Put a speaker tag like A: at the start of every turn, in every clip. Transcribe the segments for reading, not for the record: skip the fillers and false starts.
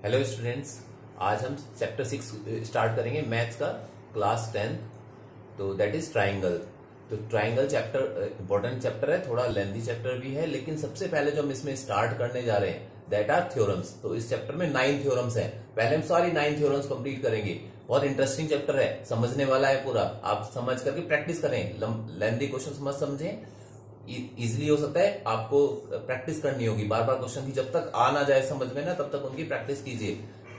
A: Hello students, आज हम chapter 6 start करेंगे मैथ्स का, क्लास 10। तो दैट इज ट्राइंगल। तो ट्राइंगल चैप्टर इंपॉर्टेंट चैप्टर है, थोड़ा लेंथी चैप्टर भी है, लेकिन सबसे पहले जो हम इसमें स्टार्ट करने जा रहे हैं दैट आर थ्योरम्स। तो इस चैप्टर में 9 थ्योरम्स हैं। पहले हम सारी 9 थ्योरम्स कंप्लीट करेंगे। बहुत इंटरेस्टिंग चैप्टर है, समझने वाला है पूरा। आप समझ करके प्रैक्टिस करें, लेंथी क्वेश्चन मत समझें, इजिली हो सकता है। आपको प्रैक्टिस करनी होगी बार बार क्वेश्चन की, जब तक आ ना जाए समझ में ना तब तक उनकी प्रैक्टिस कीजिए।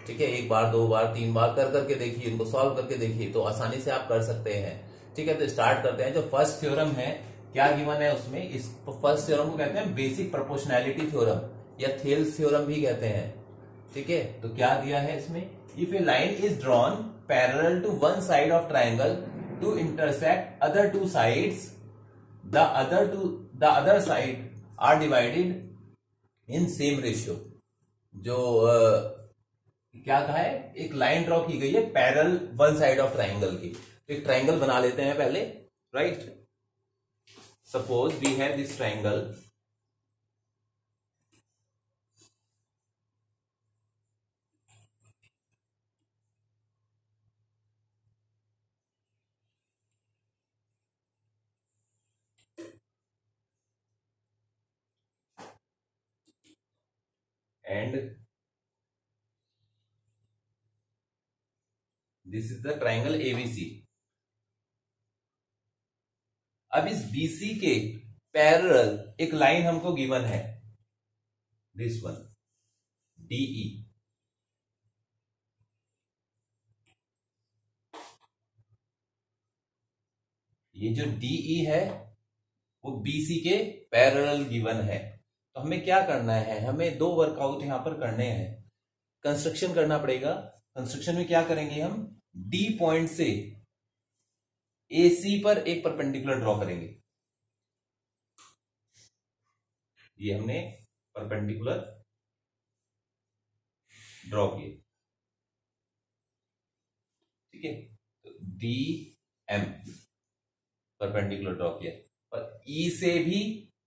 A: ठीक है, एक बार, दो बार, तीन बार कर करके देखिए, उनको सॉल्व करके देखिए, तो आसानी से आप कर सकते हैं। ठीक है, तो स्टार्ट करते हैं। जो फर्स्ट थ्योरम है, क्या गिवन है उसमें, इस फर्स्ट थ्योरम को कहते हैं बेसिक प्रोपोर्शनैलिटी थ्योरम या थेल्स थ्योरम भी कहते हैं। ठीक है, तो क्या दिया है इसमें, if a line is drawn parallel to one side of triangle to intersect other two sides, the other side are divided in same ratio। जो क्या कहा है, एक लाइन ड्रॉ की गई है parallel one side of triangle की। तो एक ट्राइंगल बना लेते हैं पहले, right. Suppose we have this triangle, and this is the triangle ABC। अब इस BC के पैरेलल एक लाइन हमको गिवन है, दिस वन DE। ये जो DE है वो BC के पैरेलल गिवन है। तो हमें क्या करना है, हमें दो वर्कआउट यहां पर करने हैं। कंस्ट्रक्शन करना पड़ेगा। कंस्ट्रक्शन में क्या करेंगे, हम D पॉइंट से AC पर एक परपेंडिकुलर ड्रॉ करेंगे। ये हमने परपेंडिकुलर ड्रॉ किए, ठीक है। तो DM परपेंडिकुलर ड्रॉ किया, और E से भी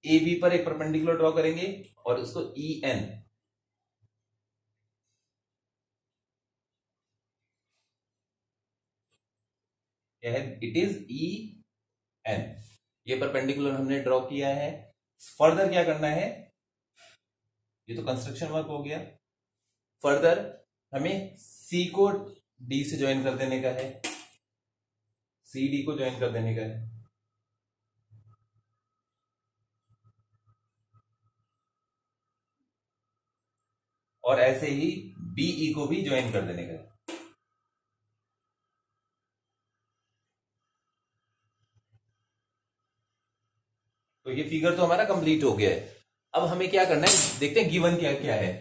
A: AB पर एक परपेंडिकुलर ड्रॉ करेंगे और उसको EN, क्या है, इट इज EN। ये परपेंडिकुलर हमने ड्रॉ किया है। फर्दर क्या करना है, ये तो कंस्ट्रक्शन वर्क हो गया। फर्दर हमें C को D से ज्वाइन कर देने का है, CD को ज्वाइन कर देने का है, और ऐसे ही BE को भी ज्वाइन कर देने का है। तो ये फिगर तो हमारा कंप्लीट हो गया है। अब हमें क्या करना है, देखते हैं गिवन क्या क्या है।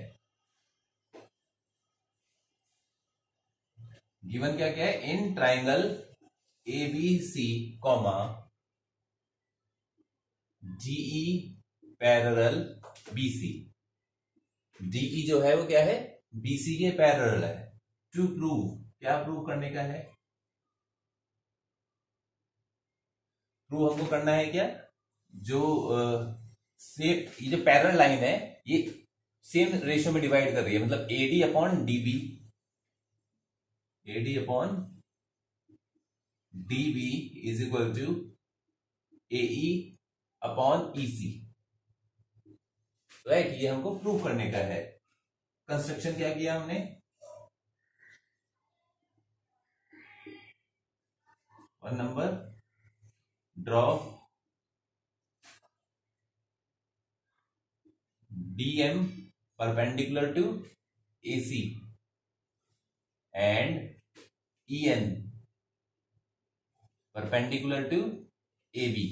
A: गिवन क्या क्या है, in triangle ABC comma DE parallel BC। DE जो है वो क्या है, BC के पैरेलल है। टू प्रूव, क्या प्रूव करने का है, प्रूव हमको करना है क्या, जो सेम, ये जो पैरेलल लाइन है ये सेम रेशियो में डिवाइड कर रही है, मतलब AD upon DB, AD upon DB is equal to AE upon EC, right. ये हमको प्रूव करने का है। कंस्ट्रक्शन क्या किया हमने, one number draw DM perpendicular to AC and EN perpendicular to AB।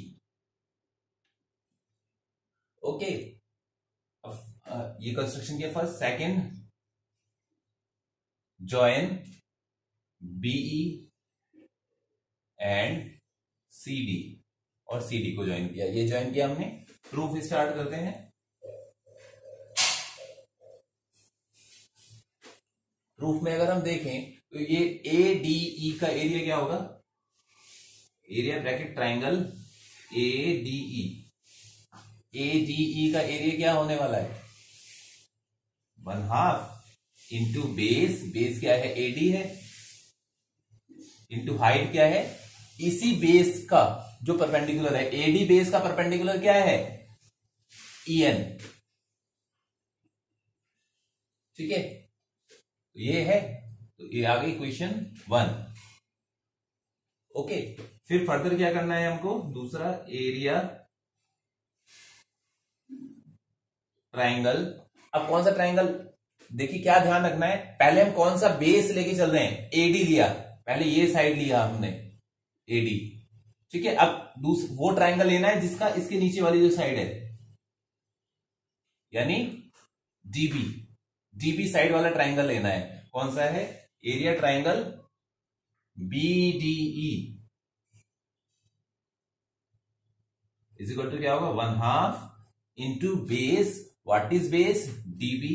A: Okay, अब ये कंस्ट्रक्शन किया first. Second, join BE and CD, और CD को ज्वाइन किया, ये ज्वाइन किया हमने। प्रूफ स्टार्ट करते हैं। प्रूफ में अगर हम देखें तो ये ADE का एरिया क्या होगा, area bracket triangle ADE, ADE का एरिया क्या होने वाला है, 1/2 इंटू बेस, बेस क्या है एडी है, इंटू हाइट क्या है, इसी बेस का जो परपेंडिकुलर है, एडी बेस का परपेंडिकुलर क्या है EN, ठीक है, ये है, तो ये आ गई क्वेश्चन 1। ओके, फिर फर्दर क्या करना है हमको, दूसरा एरिया ट्राइंगल। अब कौन सा ट्राइंगल, देखिए क्या ध्यान रखना है, पहले हम कौन सा बेस लेके चल रहे हैं, एडी लिया, पहले ये साइड लिया हमने एडी, ठीक है। अब वो ट्राइंगल लेना है जिसका इसके नीचे वाली जो साइड है, यानी डीबी, डीबी साइड वाला ट्राइंगल लेना है। कौन सा है, area triangle BDE is equal to क्या होगा, 1/2 into base, what is base DB,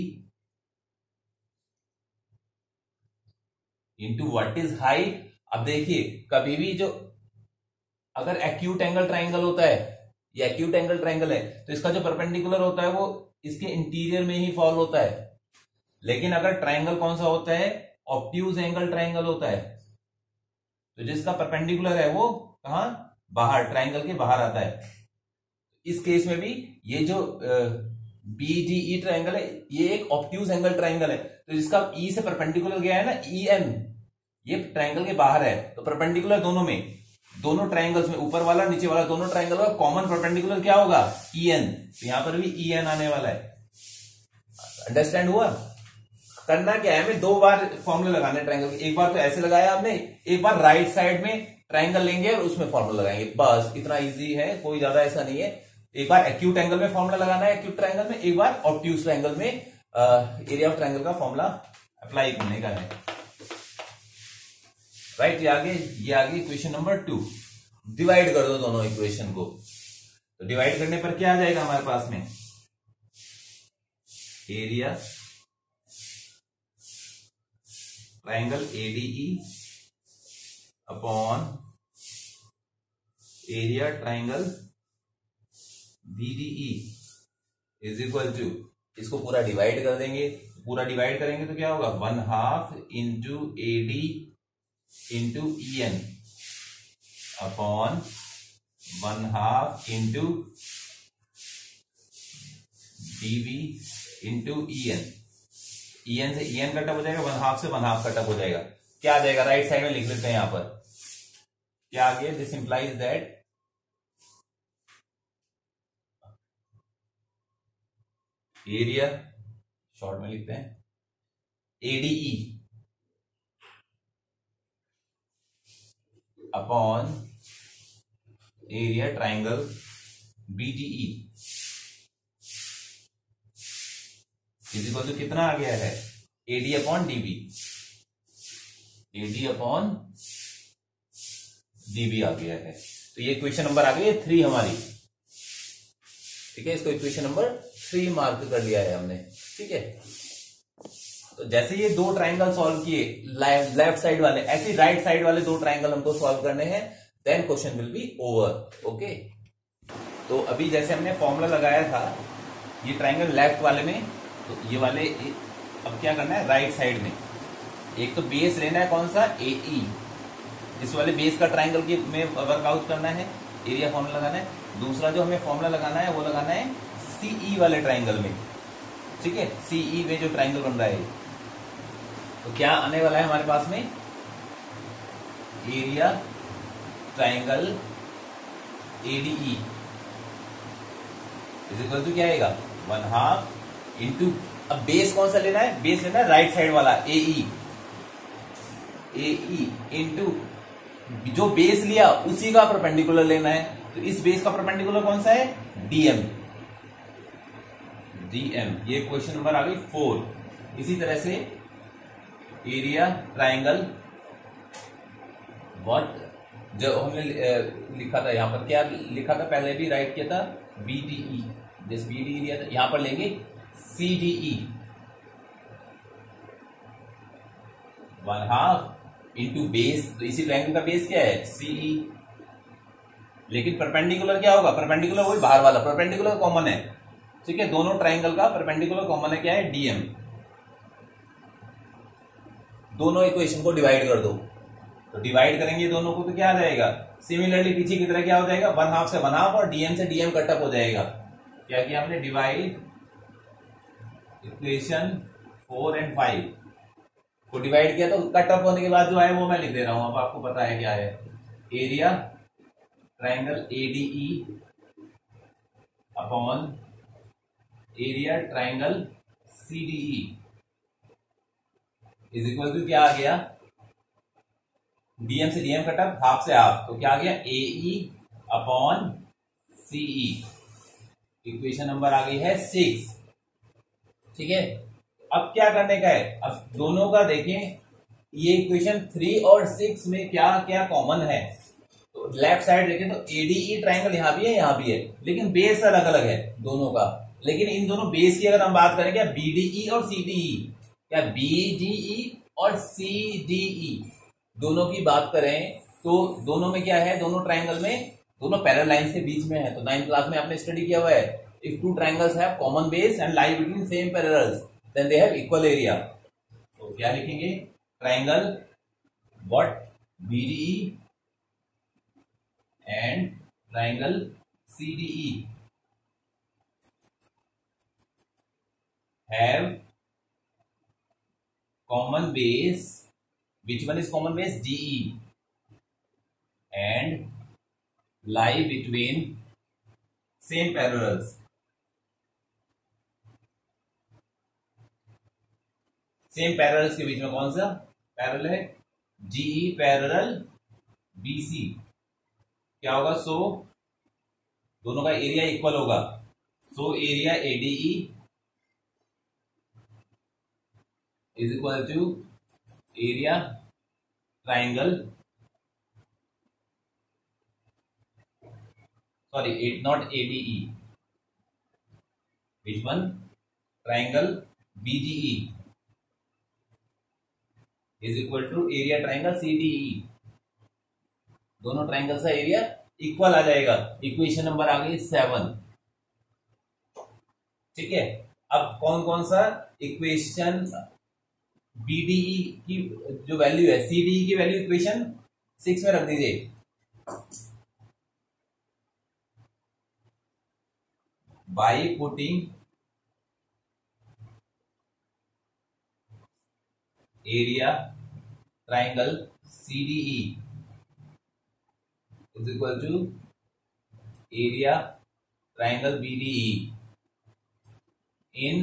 A: into what is height. अब देखिए कभी भी जो अगर एक्यूट एंगल ट्राइंगल होता है, ये एक्यूट एंगल ट्राइंगल है, तो इसका जो परपेंडिकुलर होता है वो इसके इंटीरियर में ही फॉल होता है। लेकिन अगर ट्राइंगल कौन सा होता है, ऑब्ट्यूज एंगल ट्राइंगल होता है, तो जिसका परपेंडिकुलर है वो कहां, बाहर, ट्राइंगल के बाहर आता है। इस केस में भी ये जो BDE ट्राइंगल है, ये एक ऑब्ट्यूज एंगल ट्राइंगल है, तो जिसका E से परपेंडिकुलर गया है ना EN, ये ट्राइंगल के बाहर है, तो परपेंडिकुलर दोनों में, दोनों ट्राइंगल्स में, ऊपर वाला नीचे वाला दोनों ट्राइंगल का कॉमन परपेंडिकुलर क्या होगा, EN, तो यहां पर भी EN आने वाला है। अंडरस्टैंड हुआ। करना क्या है, हमें 2 बार फॉर्मूला लगाने ट्राइंगल के, एक बार तो ऐसे लगाया हमने, एक बार राइट साइड में ट्राइंगल लेंगे और उसमें फॉर्मूला लगाएंगे, बस इतना इजी है, कोई ज्यादा ऐसा नहीं है। एक बार एक्यूट एंगल में फॉर्मूला लगाना है, एक्यूट ट्राइंगल में, एक बार ऑब्ट्यूज ट्राइंगल में एरिया ऑफ ट्राइंगल का फॉर्मूला अप्लाई करने का है। राइट, ये आगे क्वेश्चन नंबर 2। डिवाइड कर दो दोनों इक्वेशन को, तो डिवाइड करने पर क्या आ जाएगा हमारे पास में, area triangle ADE upon area triangle BDE is equal to, इसको पूरा डिवाइड कर देंगे, पूरा डिवाइड करेंगे तो क्या होगा, 1/2 into AD into EN upon 1/2 into DB into EN से EN कटअप हो जाएगा, 1/2 से 1/2 कटअप हो जाएगा। क्या आ जाएगा, राइट साइड में लिख लेते हैं यहां पर, क्या आ गया, this implies that area, short में लिखते हैं ADE upon area triangle BDE is equal to कितना आ गया है, AD upon DB, AD upon DB आ गया है। तो ये क्वेश्चन नंबर आ गई 3 हमारी, ठीक है, इसको इक्वेशन नंबर 3 मार्क कर लिया है हमने, ठीक है। तो जैसे ये 2 ट्राइंगल सॉल्व किए लेफ्ट साइड वाले, ऐसे राइट साइड वाले 2 ट्राइंगल हमको सॉल्व करने हैं, then question will be over. Okay, तो अभी जैसे हमने फॉर्मूला लगाया था ये ट्राइंगल लेफ्ट वाले में, तो ये वाले अब क्या करना है, राइट साइड में एक तो बेस लेना है, कौन सा, AE, इस वाले बेस का ट्राइंगल की में वर्कआउट करना है, एरिया फॉर्मूला लगाना है। दूसरा जो हमें फॉर्मूला लगाना है वो लगाना है CE वाले ट्राइंगल में, ठीक है, CE में जो ट्राइंगल बन रहा है, तो क्या आने वाला है हमारे पास में, area triangle ADE is equal to क्या आएगा, 1/2 इंटू, अब बेस कौन सा लेना है, बेस लेना है राइट साइड वाला AE इंटू जो बेस लिया उसी का परपेंडिकुलर लेना है, तो इस बेस का परपेंडिकुलर कौन सा है, DM, ये क्वेश्चन नंबर आ गई 4। इसी तरह से एरिया ट्राइंगल, व्हाट जो हमने लिखा था यहां पर, क्या लिखा था पहले भी राइट किया था, BDE, जिस BDE लिया था, यहां पर लेंगे CDE, 1/2 इंटू बेस, तो इसी ट्राइंगल का बेस क्या है, CE, लेकिन परपेंडिकुलर क्या होगा, परपेंडिकुलर वही बाहर वाला, परपेंडिकुलर कॉमन है, ठीक है, दोनों ट्राइंगल का परपेंडिकुलर कॉमन है क्या है, DM, दोनों इक्वेशन को डिवाइड कर दो। तो डिवाइड करेंगे दोनों को तो क्या आ जाएगा, सिमिलरली पीछे की तरह क्या हो जाएगा, 1/2 से 1/2 और डीएम से डीएम कटअप हो जाएगा। क्या किया हमने, डिवाइड इक्वेशन 4 और 5 को डिवाइड किया, तो कटअप होने के बाद जो है वो मैं लिख दे रहा हूं, अब आपको पता है क्या है। Area triangle ADE upon area triangle CDE is equal to क्या आ गया, डीएम से डीएम कटअप, हाफ से हाफ, तो क्या आ गया, AE upon CE. Equation number आ गई है 6। ठीक है, अब क्या करने का है, अब दोनों का देखें, ये इक्वेशन 3 और 6 में क्या क्या कॉमन है। तो लेफ्ट साइड देखें तो एडीई ट्राइंगल यहां भी है, यहां भी है, लेकिन बेस अलग अलग है दोनों का। लेकिन इन दोनों बेस की अगर हम बात करें, क्या बीडीई और सीडीई, क्या बीडीई और सीडीई दोनों की बात करें तो दोनों में क्या है, दोनों ट्राइंगल में दोनों पैरेलल लाइंस के बीच में है। तो 9th क्लास में आपने स्टडी किया हुआ है, if two triangles have common base and lie between same parallels then they have equal area. तो क्या लिखेंगे, triangle what BDE and triangle CDE have common base, which one is common base, DE, and lie between same parallels. Same parallels के बीच में कौन सा parallel है, GE parallel BC। क्या होगा, सो दोनों का एरिया इक्वल होगा, so area ADE is equal to area triangle, sorry it not ADE, which one, triangle BGE is equal to area triangle CDE। दोनों ट्राइंगल का एरिया इक्वल आ जाएगा। इक्वेशन नंबर आ गई 7। ठीक है, अब कौन कौन सा इक्वेशन बीडीई की जो वैल्यू है, सीडीई की वैल्यू इक्वेशन 6 में रख दीजिए। By putting area triangle CDE is equal to area triangle BDE in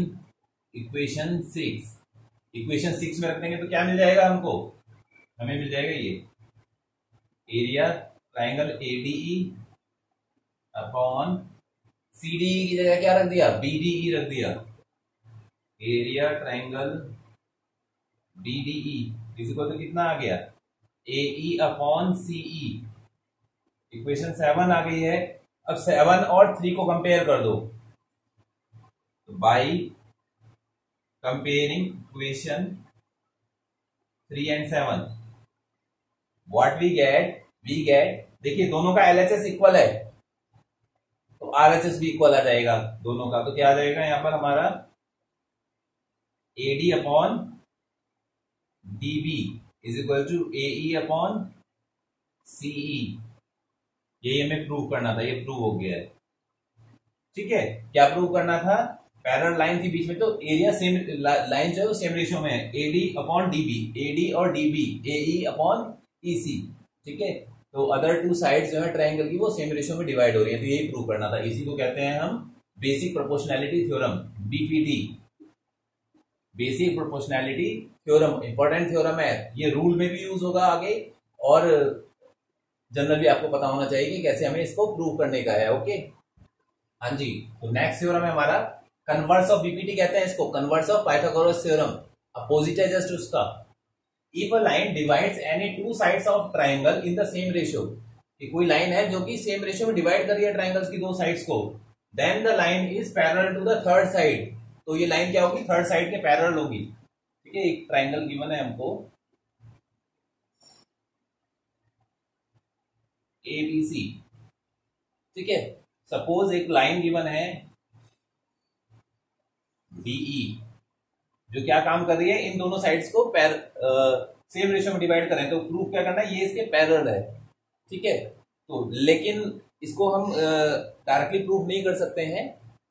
A: equation 6। Equation 6 में रख देंगे तो क्या मिल जाएगा हमको, हमें मिल जाएगा ये area triangle ADE upon CDE की जगह क्या रख दिया, बीडीई रख दिया, area triangle BDE is equal to कितना आ गया, एई अपॉन सीई। इक्वेशन 7 आ गई है। अब 7 और 3 को कंपेयर कर दो, तो by comparing equation 3 and 7 what we get, देखिए दोनों का एलएचएस इक्वल है तो आरएचएस भी इक्वल आ जाएगा दोनों का। तो क्या आ जाएगा यहां पर हमारा AD upon DB is equal to AE upon CE. ये हमें प्रूव करना था, ये प्रूव हो गया है। ठीक है, क्या प्रूव करना था, पैरेलल लाइन के बीच में तो एरिया सेम, लाइन जो है वो सेम रेशियो में है, एडी अपॉन डीबी, एडी और डीबी, एई अपॉन ईसी। ठीक है, तो अदर टू साइड्स जो है ट्रायंगल की वो सेम रेशियो में डिवाइड हो रही है, तो यही प्रूव करना था। इसी को कहते हैं हम basic proportionality theorem, BPT, basic proportionality theorem. Important theorem है, ये रूल में भी यूज होगा आगे, और जनरल भी आपको पता होना चाहिए कि कैसे हमें इसको प्रूव करने का है। ओके, हाँ जी। तो नेक्स्ट थ्योरम है हमारा कन्वर्स ऑफ बीपीटी, कहते हैं इसको converse of Pythagoras theorem. Opposite है जस्ट उसका। If a line divides any two sides of triangle in the same ratio, कि कोई लाइन है जो कि सेम रेशियो में डिवाइड कर रही है ट्राइंगल्स की दो साइड्स को, then the line is parallel to the third side. तो ये लाइन क्या होगी, थर्ड साइड के पैरेलल होगी। ठीक है, एक ट्राइंगल गिवन है हमको एबीसी। ठीक है, सपोज एक लाइन गिवन है डीई, जो क्या काम कर रही है, इन दोनों साइड्स को सेम रेशियो में डिवाइड कर रहे हैं। तो प्रूफ क्या करना है, ये इसके पैरेलल है, ठीक है। तो लेकिन इसको हम डायरेक्टली प्रूफ नहीं कर सकते हैं,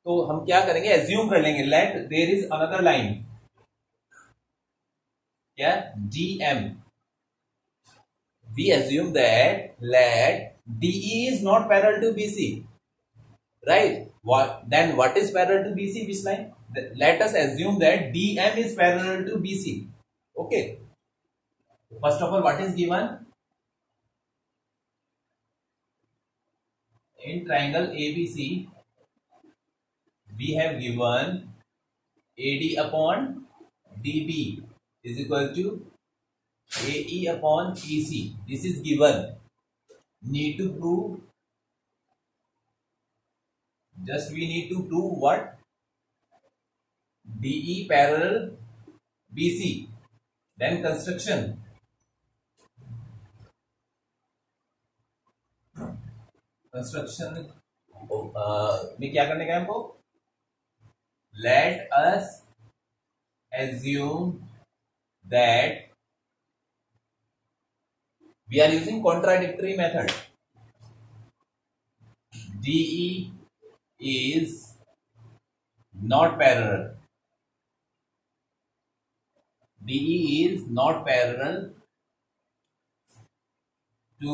A: तो हम क्या करेंगे, एज्यूम कर लेंगे, let there is another line, क्या, DM, we assume that let DE is not parallel to BC, right? What is parallel to BC? Which line? Let us assume that DM is parallel to BC. Okay. First of all, what is given in triangle ABC? We have given AD upon DB is equal to AE upon EC. This is given. Need to prove, just we need to prove what? DE parallel BC. Then construction. में क्या करने का है हमको? Let us assume that we are using contradictory method. DE is not parallel. DE is not parallel to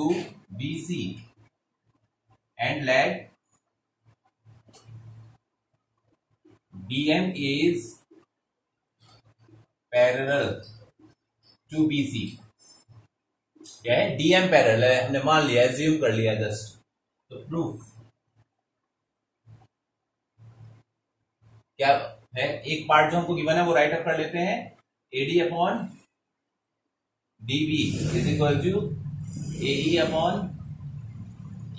A: BC, and let DM is parallel to BC. क्या है, DM parallel है, हमने मान लिया, एज्यूम कर लिया जस्ट। तो प्रूफ क्या है, एक पार्ट जो हमको गिवन है वो राइट अप कर लेते हैं। AD upon DB is equal to AE upon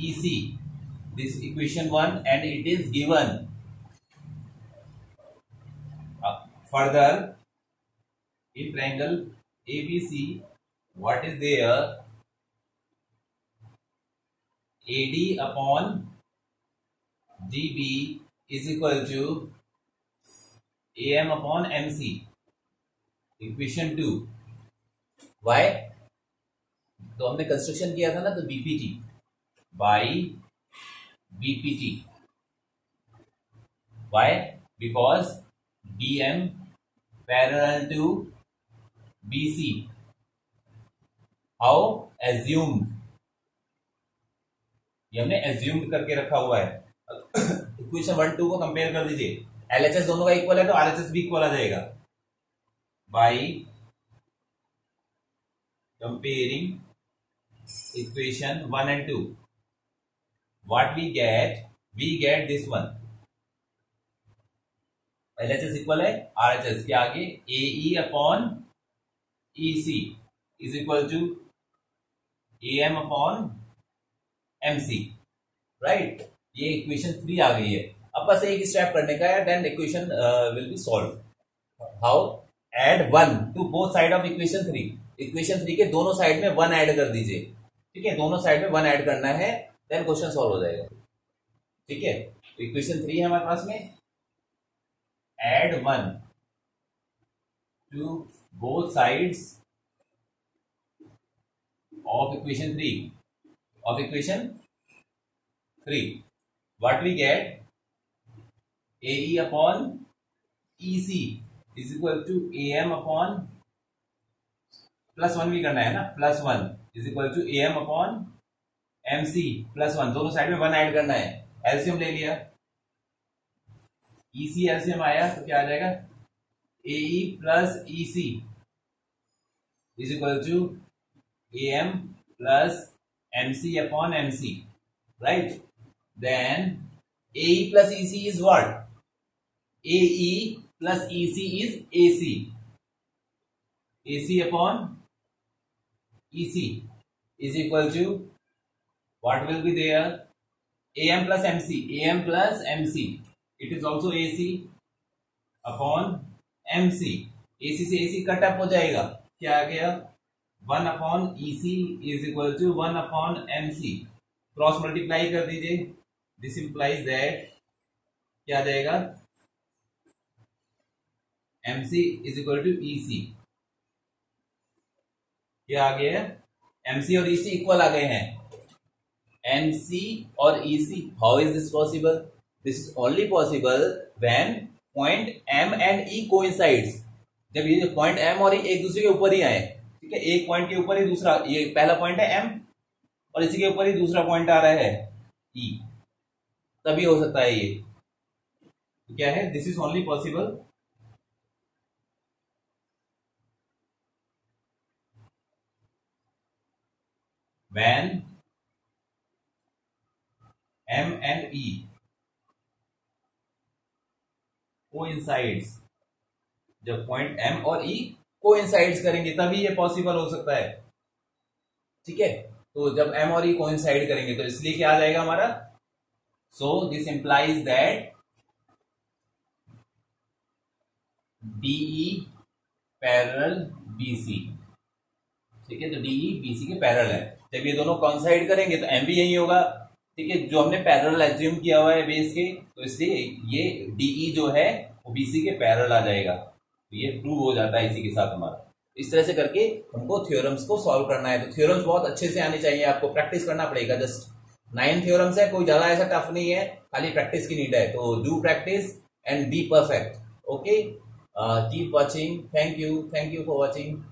A: EC, this equation 1, and it is given further in triangle ABC, what is there, AD upon DB is equal to AM upon MC, equation 2। Why? तो हमने construction किया था ना, तो BPT by BPT। Why? Because DM parallel to BC. How? Assumed, ये हमने assumed करके रखा हुआ है। इक्वेशन 1 2 को कंपेयर कर दीजिए, LHS दोनों का इक्वल है तो RHS भी इक्वल आ जाएगा। By comparing equation 1 and 2, what we get this one, LHS equal है RHS के आगे, AE upon EC is equal to AM upon MC, right. ये इक्वेशन 3 आ गई है। अब बस एक स्टेप करने का है, then equation will be solve. How? Add 1 to both side of equation 3। Equation 3 के दोनों साइड में 1 ऐड कर दीजिए, ठीक है, दोनों साइड में 1 ऐड करना है, देन क्वेश्चन सॉल्व हो जाएगा, ठीक है। तो इक्वेशन 3 है हमारे पास में, add 1 to both sides of equation 3, what we get, AE upon EC is equal to AM upon +1 भी करना है ना, +1 is equal to AM upon MC +1, दोनों साइड में 1 ऐड करना है। एलसीएम ले लिया, EC एलसीएम आया तो क्या आ जाएगा, AE plus EC is equal to AM plus MC upon MC, right. Then AE plus EC is what, AE plus EC is AC upon EC is equal to what will be there, AM plus MC, it is also AC upon MC, AC से AC cut up हो जाएगा, क्या आ गया, 1 upon EC is equal to 1 upon MC, cross multiply कर दीजिए, this implies that क्या आ जाएगा, MC is equal to EC। क्या आ गया है? MC और EC इक्वल आ गए हैं। MC और EC, how is this possible? This is only possible when point M and E coincides. जब ये पॉइंट M और E एक दूसरे के ऊपर ही आए, ठीक है, एक पॉइंट के ऊपर ही दूसरा, ये पहला पॉइंट है M और इसी के ऊपर ही दूसरा पॉइंट आ रहा है E, तभी हो सकता है ये। तो क्या है? This is only possible when M and E coincides। जब पॉइंट M और E कोइंसाइड्स करेंगे तभी ये पॉसिबल हो सकता है, ठीक है। तो जब M और E कोइंसाइड करेंगे तो इसलिए क्या आ जाएगा हमारा? So this implies that DE parallel BC, ठीक है। तो DE BC के पैरेलल है। जब ये दोनों कोइंसाइड करेंगे तो M भी यही होगा, ठीक है, जो हमने पैरेलल एज्यूम किया हुआ है बेस के, तो इसलिए ये DE जो है वो BC के पैरेलल आ जाएगा। तो ये प्रूव हो जाता है इसी के साथ हमारा। इस तरह से करके हमको थ्योरम्स को सॉल्व करना है। तो थ्योरम्स बहुत अच्छे से आने चाहिए, आपको प्रैक्टिस करना पड़ेगा। जस्ट 9 थ्योरम्स है, कोई ज्यादा ऐसा टफ नहीं है, खाली प्रैक्टिस की नीड है। तो do practice and be perfect. Okay, keep watching. Thank you for watching.